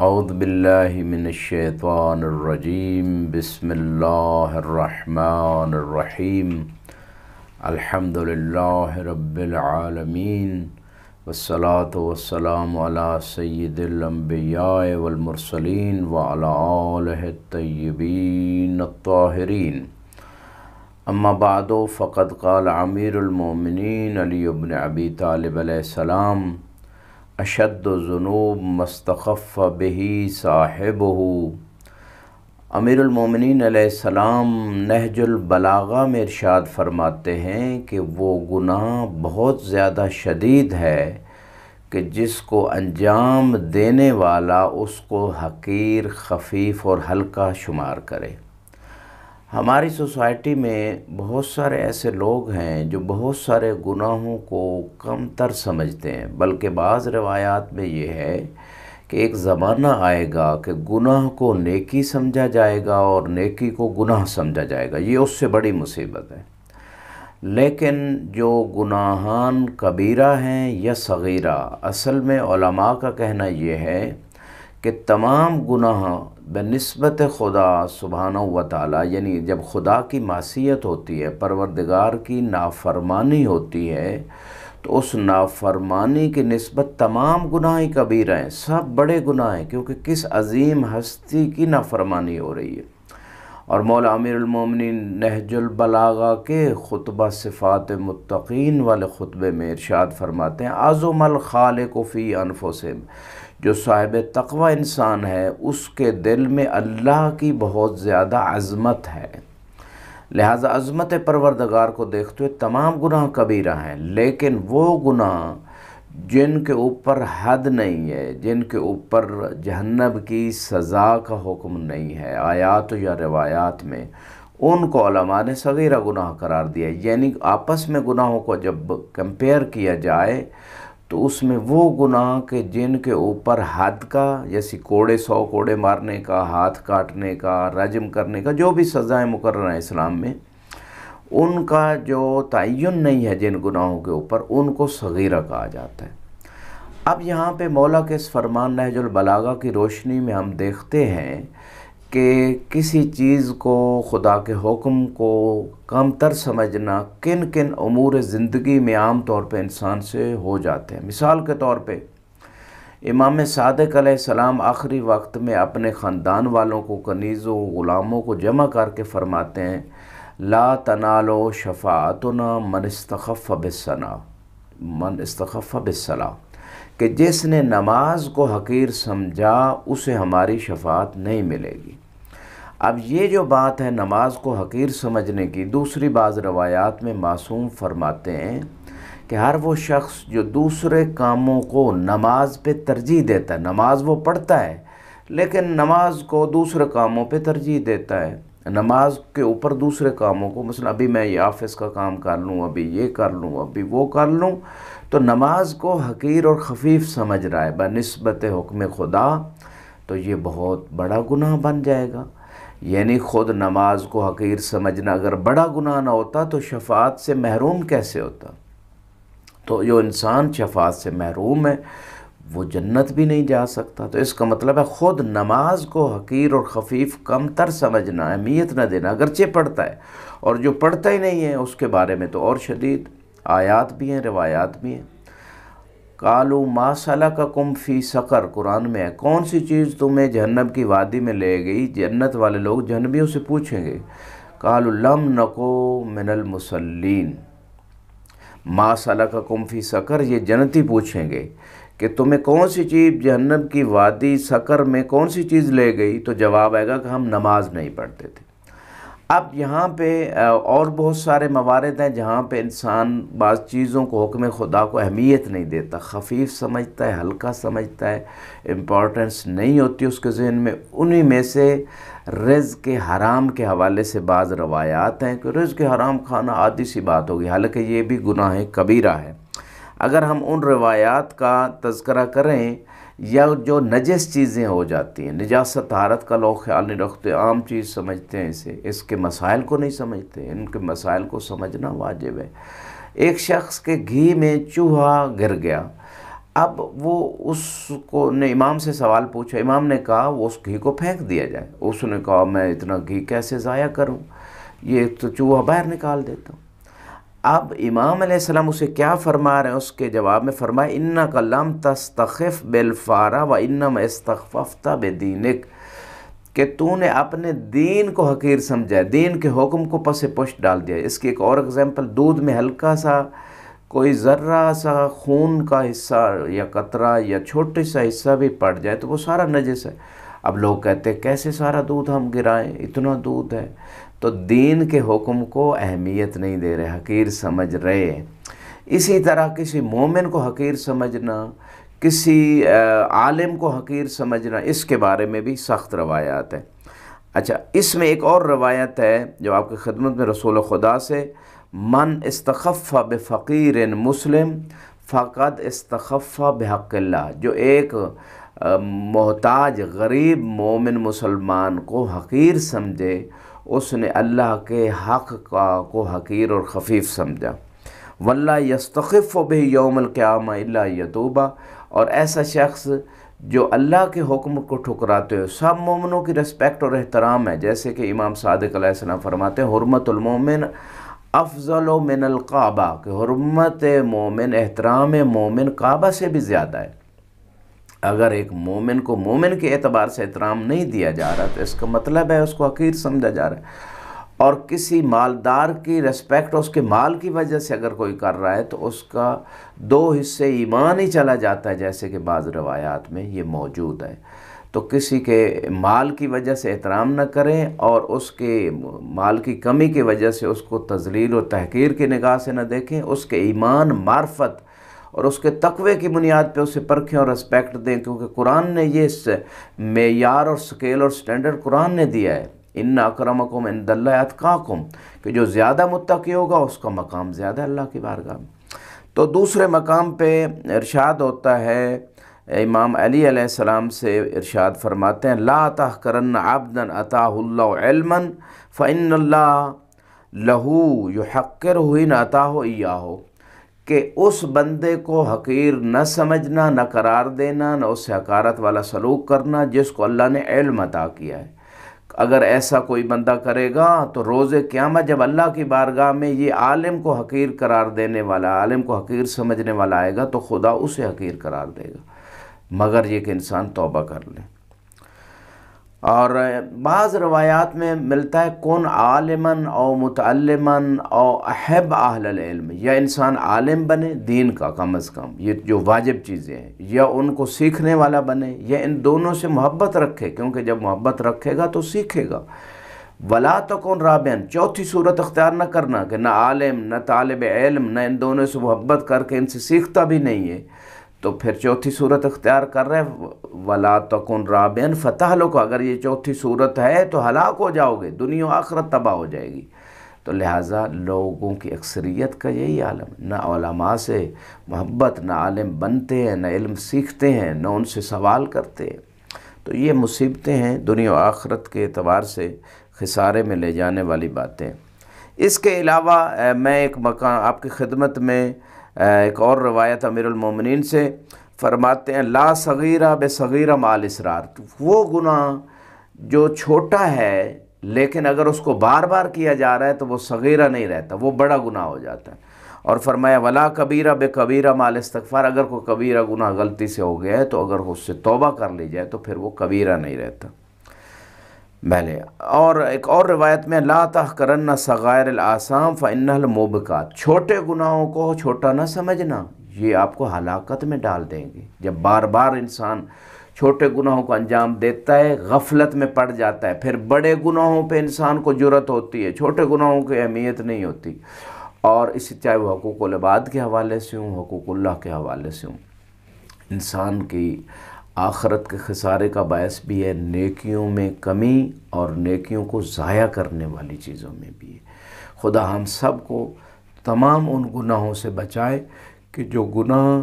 اعوذ باللہ من الشیطان الرجیم بسم اللہ الرحمن الرحیم الحمدللہ رب العالمین والصلاة والسلام علی سید الانبیاء والمرسلین وعلی آلہ الطیبین الطاہرین اما بعد فقد قال امیر المؤمنین علی بن ابی طالب علیہ السلام اشد الذنوب مستخف بہ صاحبہ۔ امیر المومنین علیہ السلام نہج البلاغہ میں ارشاد فرماتے ہیں کہ وہ گناہ بہت زیادہ شدید ہے کہ جس کو انجام دینے والا اس کو حقیر، خفیف اور ہلکا شمار کرے۔ ہماری سوسائٹی میں بہت سارے ایسے لوگ ہیں جو بہت سارے گناہوں کو کم تر سمجھتے ہیں، بلکہ بعض روایات میں یہ ہے کہ ایک زمانہ آئے گا کہ گناہ کو نیکی سمجھا جائے گا اور نیکی کو گناہ سمجھا جائے گا، یہ اس سے بڑی مصیبت ہے۔ لیکن جو گناہان کبیرہ ہیں یا صغیرہ، اصل میں علماء کا کہنا یہ ہے کہ تمام گناہ بنسبت خدا سبحانہ و تعالیٰ، یعنی جب خدا کی معصیت ہوتی ہے، پروردگار کی نافرمانی ہوتی ہے، تو اس نافرمانی کی نسبت تمام گناہ کبیرہ ہیں، سب بڑے گناہ ہیں، کیونکہ کس عظیم ہستی کی نافرمانی ہو رہی ہے۔ اور مولا امیر المومنین نہج البلاغہ کے خطبہ صفات متقین والے خطبے میں ارشاد فرماتے ہیں عظم الخالق فی انفسہم، جو صاحب تقوی انسان ہے اس کے دل میں اللہ کی بہت زیادہ عظمت ہے، لہذا عظمت پروردگار کو دیکھتے ہوئے تمام گناہ کبیرہ ہیں، لیکن وہ گناہ جن کے اوپر حد نہیں ہے، جن کے اوپر جہنم کی سزا کا حکم نہیں ہے آیات یا روایات میں، ان کو علماء نے صغیرہ گناہ قرار دیا۔ یعنی آپس میں گناہوں کو جب کمپیئر کیا جائے تو اس میں وہ گناہ کہ جن کے اوپر حد کا، جیسے کوڑے 100 کوڑے مارنے کا، ہاتھ کاٹنے کا، رجم کرنے کا، جو بھی سزائیں مقررہ ہیں اسلام میں، ان کا جو تعین نہیں ہے جن گناہوں کے اوپر، ان کو صغیرہ کہا جاتا ہے۔ اب یہاں پہ مولا کے اس فرمان نہج البلاغہ کی روشنی میں ہم دیکھتے ہیں کہ کسی چیز کو، خدا کے حکم کو کم تر سمجھنا کن کن امور زندگی میں عام طور پہ انسان سے ہو جاتے ہیں۔ مثال کے طور پہ امام صادق علیہ السلام آخری وقت میں اپنے خاندان والوں کو، کنیزوں، غلاموں کو جمع کر کے فرماتے ہیں لا تنالوا شفاعتنا من استخف بالصلاۃ، کہ جس نے نماز کو حقیر سمجھا اسے ہماری شفاعت نہیں ملے گی۔ اب یہ جو بات ہے نماز کو حقیر سمجھنے کی، دوسری بعض روایات میں معصوم فرماتے ہیں کہ ہر وہ شخص جو دوسرے کاموں کو نماز پہ ترجیح دیتا ہے، نماز وہ پڑھتا ہے لیکن نماز کو دوسرے کاموں پہ ترجیح دیتا ہے، نماز کے اوپر دوسرے کاموں کو، مثلا ابھی میں یہ آفس کا کام کر لوں، ابھی یہ کر لوں، ابھی وہ کر لوں، تو نماز کو حقیر اور خفیف سمجھ رہا ہے بنسبت حکم خدا، تو یہ بہت بڑا گناہ بن جائے گا۔ یعنی خود نماز کو حقیر سمجھنا اگر بڑا گناہ نہ ہوتا تو شفاعت سے محروم کیسے ہوتا؟ تو جو انسان شفاعت سے محروم ہے وہ جنت بھی نہیں جا سکتا۔ تو اس کا مطلب ہے خود نماز کو حقیر اور خفیف کم تر سمجھنا، اہمیت نہ دینا، اگرچہ پڑھتا ہے، اور جو پڑھتا ہی نہیں ہے اس کے بارے میں تو اور شدید آیات بھی ہیں، روایات بھی ہیں۔ قالوا ما سلککم فی سقر، قرآن میں ہے، کون سی چیز تمہیں جہنم کی وادی میں لے گئی؟ جنت والے لوگ جہنمیوں سے پوچھیں گے قالوا لم نکو من المصلین، ما سلککم فی سقر، یہ جنتی پوچھیں گے کہ تمہیں کون سی چیز جہنم کی وادی سقر میں کون سی چیز لے گئی؟ تو جواب آئے گا کہ ہم نماز نہیں پڑھتے تھے۔ اب یہاں پہ اور بہت سارے موارد ہیں جہاں پہ انسان بعض چیزوں کو، حکم خدا کو اہمیت نہیں دیتا، خفیف سمجھتا ہے، ہلکا سمجھتا ہے، امپورٹنس نہیں ہوتی اس کے ذہن میں۔ انہی میں سے رزق حرام کے حوالے سے بعض روایات ہیں کہ رزق حرام کھانا عادی سی بات ہوگی، حالانکہ یہ بھی گناہ کبیرہ ہے۔ اگر ہم ان روایات کا تذکرہ کریں یا جو نجس چیزیں ہو جاتی ہیں، نجاست طہارت کا لوگ خیال نہیں رکھتے، عام چیز سمجھتے ہیں اسے، اس کے مسائل کو نہیں سمجھتے، ان کے مسائل کو سمجھنا واجب ہے۔ ایک شخص کے گھی میں چوہا گر گیا، اب وہ اس کو نے امام سے سوال پوچھا، امام نے کہا وہ اس گھی کو پھینک دیا جائے۔ اس نے کہا میں اتنا گھی کیسے ضائع کروں، یہ تو چوہا باہر نکال دیتا ہوں۔ اب امام علیہ السلام اسے کیا فرما رہے ہیں؟ اس کے جواب میں فرمایا اِنَّكَ لَمْ تَسْتَخِفْ بِالْفَارَ وَإِنَّمَا اسْتَخْفَفْتَ بِدِينِكَ، کہ تو نے اپنے دین کو حقیر سمجھا، دین کے حکم کو پس پشت ڈال دیا۔ اس کی ایک اور اگزامپل، دودھ میں ہلکا سا کوئی ذرہ سا خون کا حصہ یا قطرہ یا چھوٹے سا حصہ بھی پڑ جائے تو وہ سارا نجس ہے۔ اب لوگ کہتے ہیں کیسے سارا دودھ ہم گرائیں، اتنا دودھ ہے۔ تو دین کے حکم کو اہمیت نہیں دے رہے، حقیر سمجھ رہے ہیں۔ اسی طرح کسی مومن کو حقیر سمجھنا، کسی عالم کو حقیر سمجھنا، اس کے بارے میں بھی سخت روایات ہیں۔ اچھا، اس میں ایک اور روایت ہے جو آپ کی خدمت میں رسول خدا سے، من استخف بفقیر مسلم فقد استخف بحق اللہ، جو ایک محتاج غریب مومن مسلمان کو حقیر سمجھے، اس نے اللہ کے حق کو حقیر اور خفیف سمجھا۔ واللہ یستخف بہ یوم القیامہ الا یتوبہ، اور ایسا شخص جو اللہ کے حکم کو ٹھکراتے ہوئے، سب مومنوں کی رسپیکٹ اور احترام ہے، جیسے کہ امام صادق علیہ السلام فرماتے ہیں حرمت المومن افضل من الکعبہ، کہ حرمت مومن، احترام مومن کعبہ سے بھی زیادہ ہے۔ اگر ایک مومن کو مومن کے اعتبار سے احترام نہیں دیا جا رہا تو اس کا مطلب ہے اس کو حقیر سمجھا جا رہا ہے۔ اور کسی مالدار کی رسپیکٹ اس کے مال کی وجہ سے اگر کوئی کر رہا ہے تو اس کا 2 حصے ایمان ہی چلا جاتا ہے، جیسے کہ بعض روایات میں یہ موجود ہے۔ تو کسی کے مال کی وجہ سے احترام نہ کریں، اور اس کے مال کی کمی کی وجہ سے اس کو تذلیل و تحقیر کی نگاہ سے نہ دیکھیں، اس کے ایمان، معرفت اور اس کے تقوی کی بنیاد پہ اسے پرکھیں اور رسپیکٹ دیں، کیونکہ قرآن نے یہ معیار اور سکیل اور سٹینڈرڈ قرآن نے دیا ہے، ان اکرمکم عند اللہ اتقاکم، کہ جو زیادہ متقی ہوگا اس کا مقام زیادہ اللہ کی بارگاہ میں۔ تو دوسرے مقام پہ ارشاد ہوتا ہے، امام علی علیہ السلام سے ارشاد فرماتے ہیں لا تحقرن عبدا اتاہ اللہ علما فإن اللہ لہو یحقرہ ان اتاہ ایاہ، کہ اس بندے کو حقیر نہ سمجھنا، نہ قرار دینا، نہ اس سے حقارت والا سلوک کرنا جس کو اللہ نے علم عطا کیا ہے۔ اگر ایسا کوئی بندہ کرے گا تو روز قیامت جب اللہ کی بارگاہ میں یہ عالم کو حقیر قرار دینے والا، عالم کو حقیر سمجھنے والا آئے گا تو خدا اسے حقیر قرار دے گا، مگر یہ کہ انسان توبہ کر لے۔ اور بعض روایات میں ملتا ہے کن عالماً او متعلماً او احب اہل العلم، یا انسان عالم بنے دین کا کم از کم، یہ جو واجب چیزیں ہیں، یا ان کو سیکھنے والا بنے، یا ان دونوں سے محبت رکھے، کیونکہ جب محبت رکھے گا تو سیکھے گا۔ ولا تکن رابعاً، چوتھی صورت اختیار نہ کرنا کہ نہ عالم نہ طالب علم، نہ ان دونوں سے محبت کر کے ان سے سیکھتا بھی نہیں ہے، تو پھر چوتھی صورت اختیار کر رہے ولا تکن رابعاً فتہلک، اگر یہ چوتھی صورت ہے تو ہلاک ہو جاؤ گے، دنیا و آخرت تباہ ہو جائے گی۔ تو لہٰذا لوگوں کی اکثریت کا یہی عالم، نہ علماء سے محبت، نہ عالم بنتے ہیں، نہ علم سیکھتے ہیں، نہ ان سے سوال کرتے ہیں۔ تو یہ مصیبتیں ہیں، دنیا و آخرت کے اعتبار سے خسارے میں لے جانے والی باتیں۔ اس کے علاوہ میں ایک مقام آپ کی خدمت میں ایک اور روایت امیر المومنین سے فرماتے ہیں لا صغیرہ بصغیرہ مع الاصرار، وہ گناہ جو چھوٹا ہے لیکن اگر اس کو بار بار کیا جا رہا ہے تو وہ صغیرہ نہیں رہتا، وہ بڑا گناہ ہو جاتا ہے۔ اور فرمایا ولا کبیرہ بکبیرہ مع الاستغفار، اگر کوئی کبیرہ گناہ غلطی سے ہو گیا ہے تو اگر اس سے توبہ کر لی جائے تو پھر وہ کبیرہ نہیں رہتا۔ پہلے اور ایک اور روایت میں لا تحقرن صغائر الآثام فإنها الموبقات، چھوٹے گناہوں کو چھوٹا نہ سمجھنا، یہ آپ کو ہلاکت میں ڈال دیں گے۔ جب بار بار انسان چھوٹے گناہوں کو انجام دیتا ہے، غفلت میں پڑ جاتا ہے، پھر بڑے گناہوں پہ انسان کو جرأت ہوتی ہے، چھوٹے گناہوں کی اہمیت نہیں ہوتی۔ اور اسی چاہے وہ حقوق العباد کے حوالے سے ہوں، حقوق اللہ کے حوالے سے ہوں، انسان کی آخرت کے خسارے کا باعث بھی ہے، نیکیوں میں کمی اور نیکیوں کو ضائع کرنے والی چیزوں میں بھی ہے۔ خدا ہم سب کو تمام ان گناہوں سے بچائے کہ جو گناہ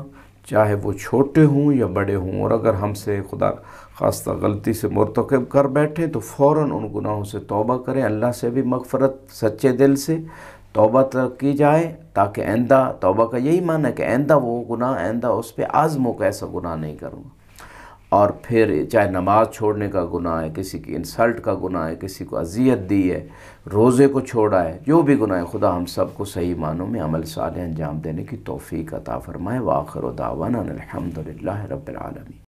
چاہے وہ چھوٹے ہوں یا بڑے ہوں، اور اگر ہم سے خدا خواستہ غلطی سے مرتکب کر بیٹھیں تو فوراً ان گناہوں سے توبہ کریں، اللہ سے بھی مغفرت سچے دل سے توبہ تک کی جائے تاکہ آئندہ، توبہ کا یہی معنی ہے کہ آئندہ وہ گناہ، آئندہ اس پہ عزم ہو کہ ایسا گناہ نہیں کروں گا۔ اور پھر چاہے نماز چھوڑنے کا گناہ ہے، کسی کی انسلٹ کا گناہ ہے، کسی کو اذیت دی ہے، روزے کو چھوڑا ہے، جو بھی گناہ ہے، خدا ہم سب کو صحیح معنوں میں عمل صالح انجام دینے کی توفیق عطا فرمائے۔ وآخر دعوانا الحمدللہ رب العالمین۔